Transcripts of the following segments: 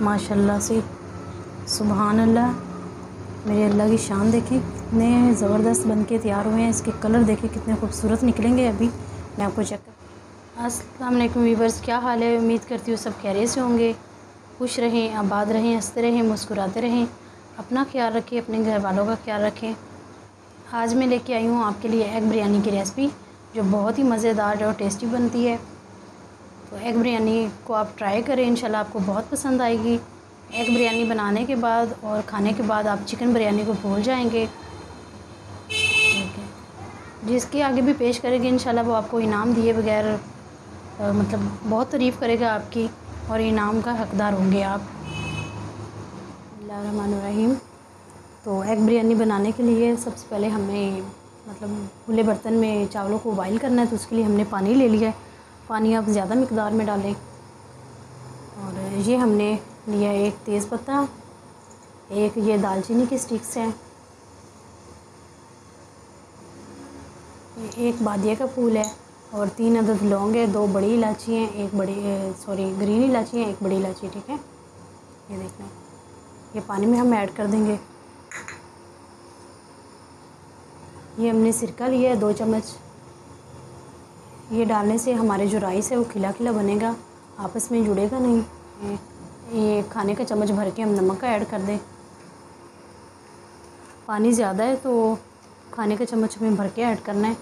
माशाल्लाह से, सुभान अल्लाह। मेरे अल्लाह की शान देखें, कितने ज़बरदस्त बन के तैयार हुए हैं। इसके कलर देखें कितने खूबसूरत निकलेंगे। अभी मैं आपको चेक कर। अस्सलाम वालेकुम वीवर्स, क्या हाल है? उम्मीद करती हूँ सब खैरियत से होंगे। खुश रहें, आबाद रहें, हंसते रहें, मुस्कुराते रहें। अपना ख्याल रखें, अपने घर वालों का ख्याल रखें। आज मैं लेके आई हूँ आपके लिए एग बिरयानी की रेसिपी, जो बहुत ही मज़ेदार और टेस्टी बनती है। तो एग बिरयानी को आप ट्राई करें, इंशाल्लाह आपको बहुत पसंद आएगी। एग बिरयानी बनाने के बाद और खाने के बाद आप चिकन बिरयानी को भूल जाएंगे। ठीक है, जिसके आगे भी पेश करेंगे इंशाल्लाह वो आपको इनाम दिए बगैर मतलब बहुत तारीफ़ करेगा आपकी, और इनाम का हकदार होंगे आप। बिस्मिल्लाहिर्रहमानिर्रहीम। तो एग बिरयानी बनाने के लिए सबसे पहले हमें मतलब खुले बर्तन में चावलों को बॉईल करना है। तो उसके लिए हमने पानी ले लिया है। पानी आप ज़्यादा मिकदार में डालें। और ये हमने लिया एक तेज़पत्ता, एक ये दालचीनी की स्टिक्स हैं, एक बादिया का फूल है, और 3 अदद लौंग है, 2 बड़ी इलायची हैं, एक ग्रीन इलायची है, एक बड़ी इलायची। ठीक है, ये देखना, ये पानी में हम ऐड कर देंगे। ये हमने सिरका लिया है 2 चम्मच। ये डालने से हमारे जो राइस है वो खिला खिला बनेगा, आपस में जुड़ेगा नहीं। ये खाने का चम्मच भर के हम नमक का ऐड कर दें। पानी ज़्यादा है तो खाने का चम्मच हमें भर के ऐड करना है।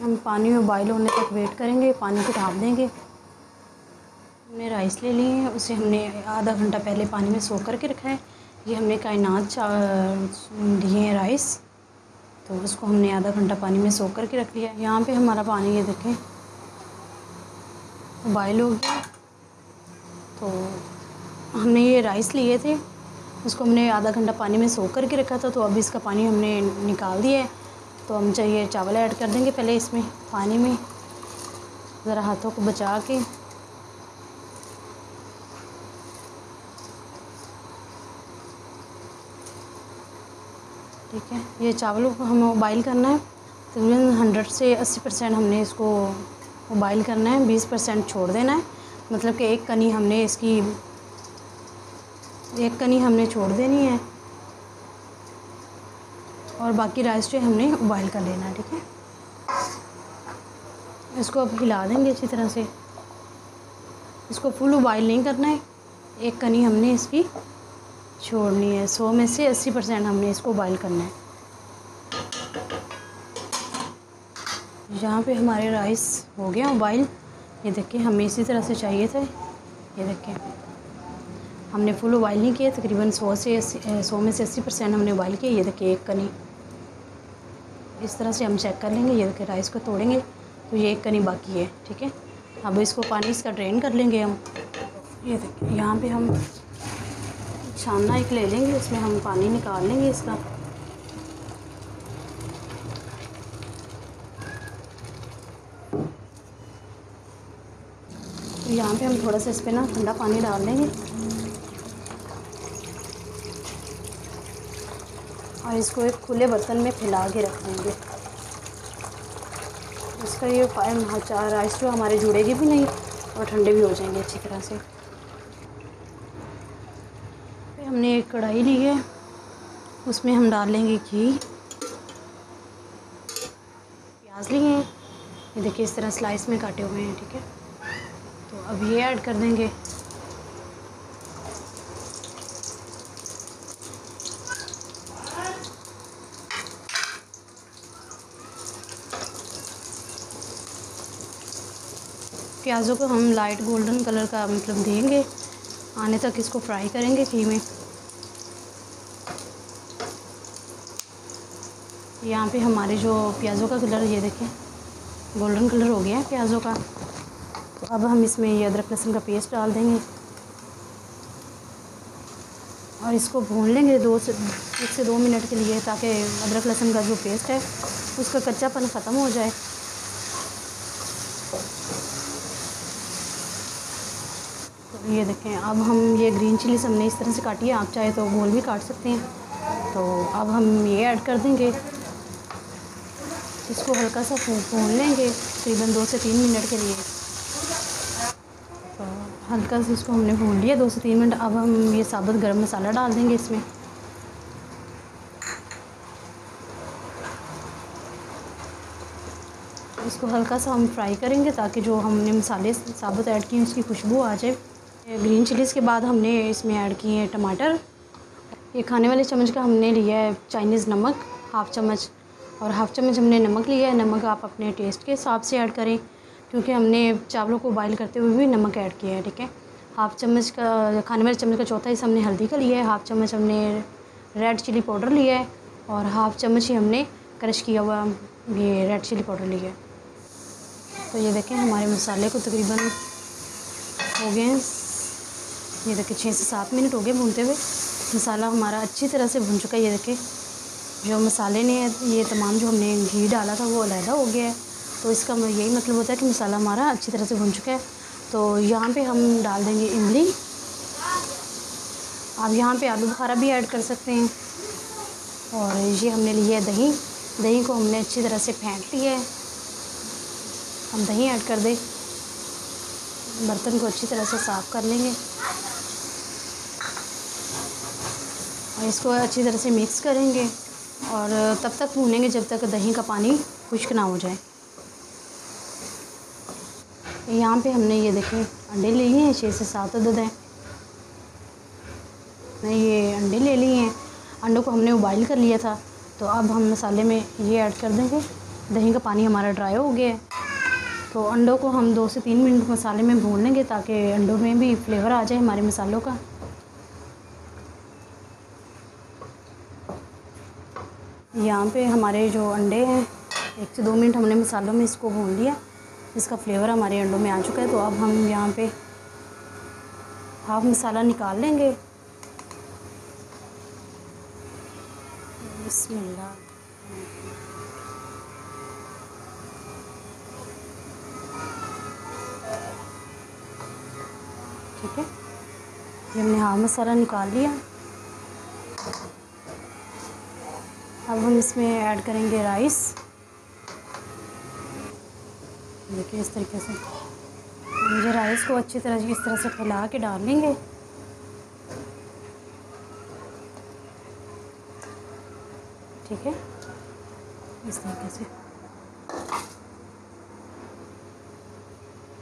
हम पानी में बॉईल होने तक वेट करेंगे, पानी को ढाँप देंगे। हमने राइस ले लिए हैं, उसे हमने आधा घंटा पहले पानी में सोख करके रखा है। ये हमने कायनात लिए हैं राइस, तो उसको हमने आधा घंटा पानी में सोख करके रख लिया। यहाँ पे हमारा पानी ये देखें बॉईल हो गया। तो हमने ये राइस लिए थे, उसको हमने आधा घंटा पानी में सोख करके रखा था। तो अभी इसका पानी हमने निकाल दिया है। तो हम चाहिए चावल ऐड कर देंगे पहले इसमें पानी में, ज़रा हाथों को बचा के। ठीक है, ये चावलों को हमें बॉईल करना है। तकरीबन 100 से 80% हमने इसको बॉईल करना है, 20% छोड़ देना है। मतलब कि एक कनी हमने छोड़ देनी है, और बाकी राइस जो हमने बॉईल कर लेना है। ठीक है, इसको अब हिला देंगे अच्छी तरह से। इसको फुल बॉईल नहीं करना है, एक कनी हमने इसकी छोड़नी है। 100 में से 80% हमने इसको बॉईल करना है। यहाँ पे हमारे राइस हो गया बॉईल। ये देखिए, हमें इसी तरह से चाहिए थे। ये देखिए, हमने फुल बॉईल नहीं किया, तकरीबन 100 में से 80% हमने बॉईल किया। ये देखिए, एक कनी इस तरह से हम चेक कर लेंगे। ये देखिए, राइस को तोड़ेंगे तो ये एक कनी बाकी है। ठीक है, अब इसको पानी इसका ड्रेन कर लेंगे हम। ये देखिए, यहाँ पे हम छानना एक ले लेंगे, उसमें हम पानी निकाल लेंगे इसका। तो यहाँ पे हम थोड़ा सा इस पर ना ठंडा पानी डाल देंगे, और इसको एक खुले बर्तन में फैला के रख देंगे। इसका ये राइस जो हमारे जुड़ेगी भी नहीं और ठंडे भी हो जाएंगे अच्छी तरह से। फिर हमने एक कढ़ाई ली है, उसमें हम डाल लेंगे घी। प्याज लिए हैं, ये देखिए इस तरह स्लाइस में काटे हुए हैं। ठीक है, तो अब ये ऐड कर देंगे। प्याज़ों को हम लाइट गोल्डन कलर का मतलब देंगे, आने तक इसको फ्राई करेंगे घी में। यहाँ पे हमारे जो प्याज़ों का कलर, ये देखें गोल्डन कलर हो गया है प्याज़ों का। तो अब हम इसमें ये अदरक लहसुन का पेस्ट डाल देंगे, और इसको भून लेंगे 1 से 2 मिनट के लिए, ताकि अदरक लहसुन का जो पेस्ट है उसका कच्चापन ख़त्म हो जाए। तो ये देखें, अब हम ये ग्रीन चिलीज हमने इस तरह से काटी है, आप चाहे तो गोल भी काट सकते हैं। तो अब हम ये ऐड कर देंगे, इसको हल्का सा भून लेंगे तकरीबन 2 से 3 मिनट के लिए। तो हल्का से इसको हमने भून लिया 2 से 3 मिनट। अब हम ये साबुत गरम मसाला डाल देंगे इसमें। इसको हल्का सा हम फ्राई करेंगे ताकि जो हमने मसाले साबुत ऐड किए उसकी खुशबू आ जाए। ग्रीन चिलीज़ के बाद हमने इसमें ऐड किए हैं टमाटर। ये खाने वाले चम्मच का हमने लिया है चाइनीज़ नमक, हाफ़ चम्मच, और हाफ़ चम्मच हमने नमक लिया है। नमक आप अपने टेस्ट के हिसाब से ऐड करें, क्योंकि हमने चावलों को बॉयल करते हुए भी नमक ऐड किया है, ठीक है। हाफ़ चम्मच का खाने वाले चम्मच का चौथा हिस्सा हमने हल्दी का लिया है। हाफ़ चम्मच हमने रेड चिली पाउडर लिया है, और हाफ़ चम्मच ही हमने क्रश किया हुआ ये रेड चिली पाउडर लिया है। तो ये देखें हमारे मसाले को तकरीबन हो गए हैं, ये देखें 6 से 7 मिनट हो गए भूनते हुए। मसाला हमारा अच्छी तरह से भुन चुका है। ये देखें जो मसाले ने ये तमाम जो हमने घी डाला था वो अलहदा हो गया है। तो इसका यही मतलब होता है कि मसाला हमारा अच्छी तरह से भुन चुका है। तो यहाँ पे हम डाल देंगे इमली। आप यहाँ पे आलू बुखारा भी ऐड कर सकते हैं। और ये हमने लिया है दही। दही को हमने अच्छी तरह से फेंट लिया है। हम दही ऐड कर दें, बर्तन को अच्छी तरह से साफ़ कर लेंगे और इसको अच्छी तरह से मिक्स करेंगे और तब तक भूनेंगे जब तक दही का पानी खुश्क ना हो जाए। यहाँ पे हमने ये देखें अंडे ले लिए हैं, 6 से 7 अदद हैं। ये अंडे ले लिए हैं, अंडों को हमने उबाइल कर लिया था। तो अब हम मसाले में ये ऐड कर देंगे। दही का पानी हमारा ड्राई हो गया है। तो अंडों को हम 2 से 3 मिनट मसाले में भून लेंगे ताकि अंडों में भी फ्लेवर आ जाए हमारे मसालों का। यहाँ पे हमारे जो अंडे हैं 1 से 2 मिनट हमने मसालों में इसको भून लिया। इसका फ्लेवर हमारे अंडों में आ चुका है। तो अब हम यहाँ पे हाफ मसाला निकाल लेंगे। बिस्मिल्लाह। ठीक है, ये हमने हाफ मसाला निकाल लिया। अब हम इसमें ऐड करेंगे राइस। देखिए इस तरीके से मुझे राइस को अच्छी तरह इस तरह से फैला के डाल लेंगे। ठीक है, इस तरीके से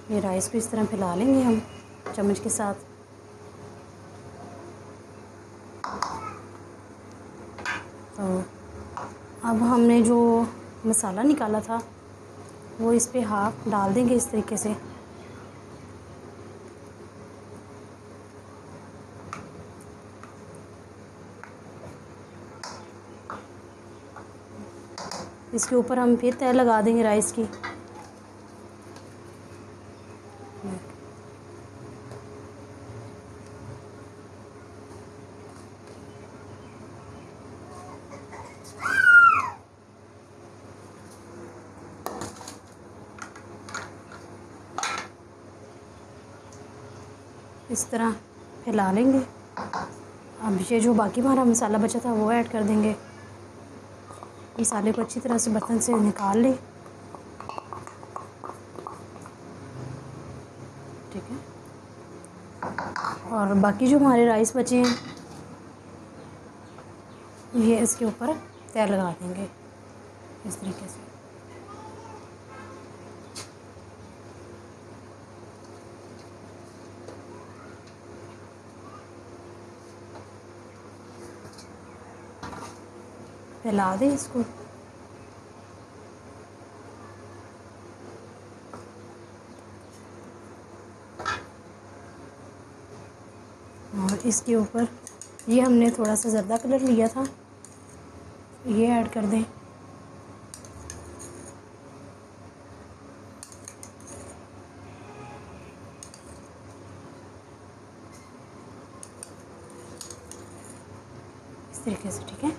ये राइस को इस तरह फैला लेंगे हम चम्मच के साथ। तो अब हमने जो मसाला निकाला था वो इस पे हाफ डाल देंगे इस तरीके से। इसके ऊपर हम फिर तय लगा देंगे राइस की। इस तरह फैला लेंगे। अब ये जो बाकी हमारा मसाला बचा था वो ऐड कर देंगे। मसाले को अच्छी तरह से बर्तन से निकाल लें। ठीक है, और बाकी जो हमारे राइस बचे हैं ये इसके ऊपर तय लगा देंगे इस तरीके से। फैला दें इसको। और इसके ऊपर ये हमने थोड़ा सा ज़र्दा कलर लिया था, ये ऐड कर दें। इस तरीके से, ठीक है।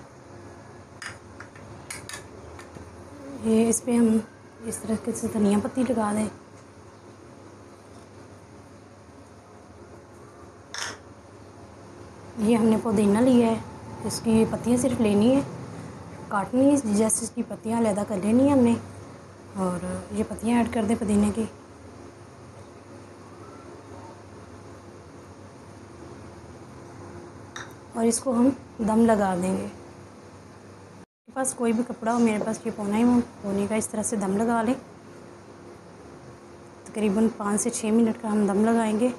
ये इस पे हम इस तरह से धनिया पत्ती लगा दें। ये हमने पुदीना लिया है, इसकी पत्तियां सिर्फ लेनी है, काटनी है, जैसे इसकी पत्तियां अलहदा कर लेनी है हमने। और ये पत्तियां ऐड कर दें पुदीने की। और इसको हम दम लगा देंगे। आपके पास कोई भी कपड़ा हो, मेरे पास ये पौना ही होने का, इस तरह से दम लगा लें। तकरीबन 5 से 6 मिनट का हम दम लगाएंगे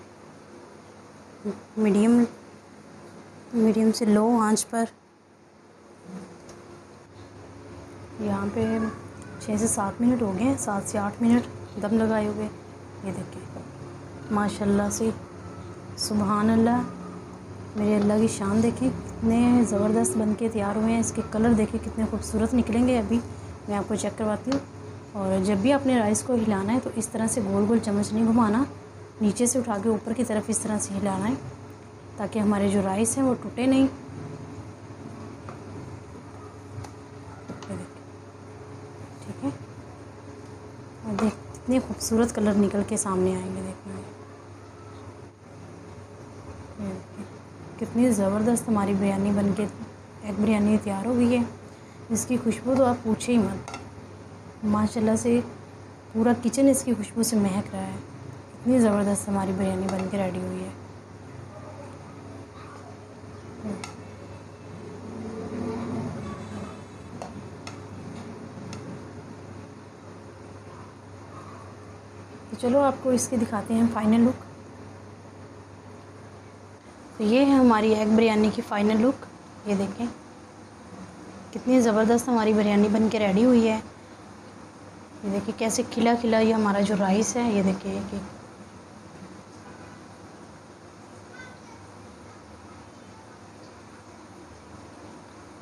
मीडियम से लो आंच पर। यहाँ पे 6 से 7 मिनट हो गए हैं, 7 से 8 मिनट दम लगाए हुए। ये देखिए माशाल्लाह से, सुबहान अल्लाह, मेरे अल्लाह की शान देखिए, कितने ज़बरदस्त बन के तैयार हुए हैं। इसके कलर देखिए कितने खूबसूरत निकलेंगे। अभी मैं आपको चेक करवाती हूँ। और जब भी आपने राइस को हिलाना है तो इस तरह से गोल गोल चम्मच नहीं घुमाना, नीचे से उठा के ऊपर की तरफ इस तरह से हिलाना है, ताकि हमारे जो राइस हैं वो टूटे नहीं। ठीक है, और देख कितने खूबसूरत कलर निकल के सामने आएंगे। देखना कितनी ज़बरदस्त हमारी बिरयानी बन के, एग बिरयानी तैयार हो गई है। इसकी खुशबू तो आप पूछे ही मत, माशाल्लाह से पूरा किचन इसकी खुशबू से महक रहा है। इतनी ज़बरदस्त हमारी बिरयानी बन के रेडी हुई है। तो चलो आपको इसके दिखाते हैं फ़ाइनल लुक। तो ये है हमारी एग बिरयानी की फ़ाइनल लुक। ये देखें कितनी ज़बरदस्त हमारी बिरयानी बन के रेडी हुई है। ये देखिए कैसे खिला खिला ये हमारा जो राइस है, ये देखिए कि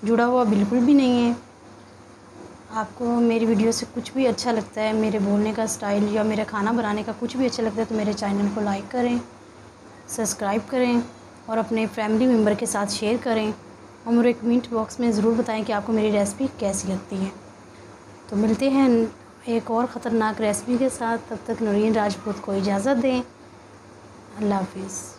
जुड़ा हुआ बिल्कुल भी नहीं है। आपको मेरी वीडियो से कुछ भी अच्छा लगता है, मेरे बोलने का स्टाइल या मेरा खाना बनाने का कुछ भी अच्छा लगता है, तो मेरे चैनल को लाइक करें, सब्सक्राइब करें और अपने फैमिली मेम्बर के साथ शेयर करें। और मुझे कमेंट बॉक्स में ज़रूर बताएं कि आपको मेरी रेसिपी कैसी लगती है। तो मिलते हैं एक और ख़तरनाक रेसिपी के साथ। तब तक नूरीन राजपूत को इजाज़त दें। अल्लाह हाफिज़।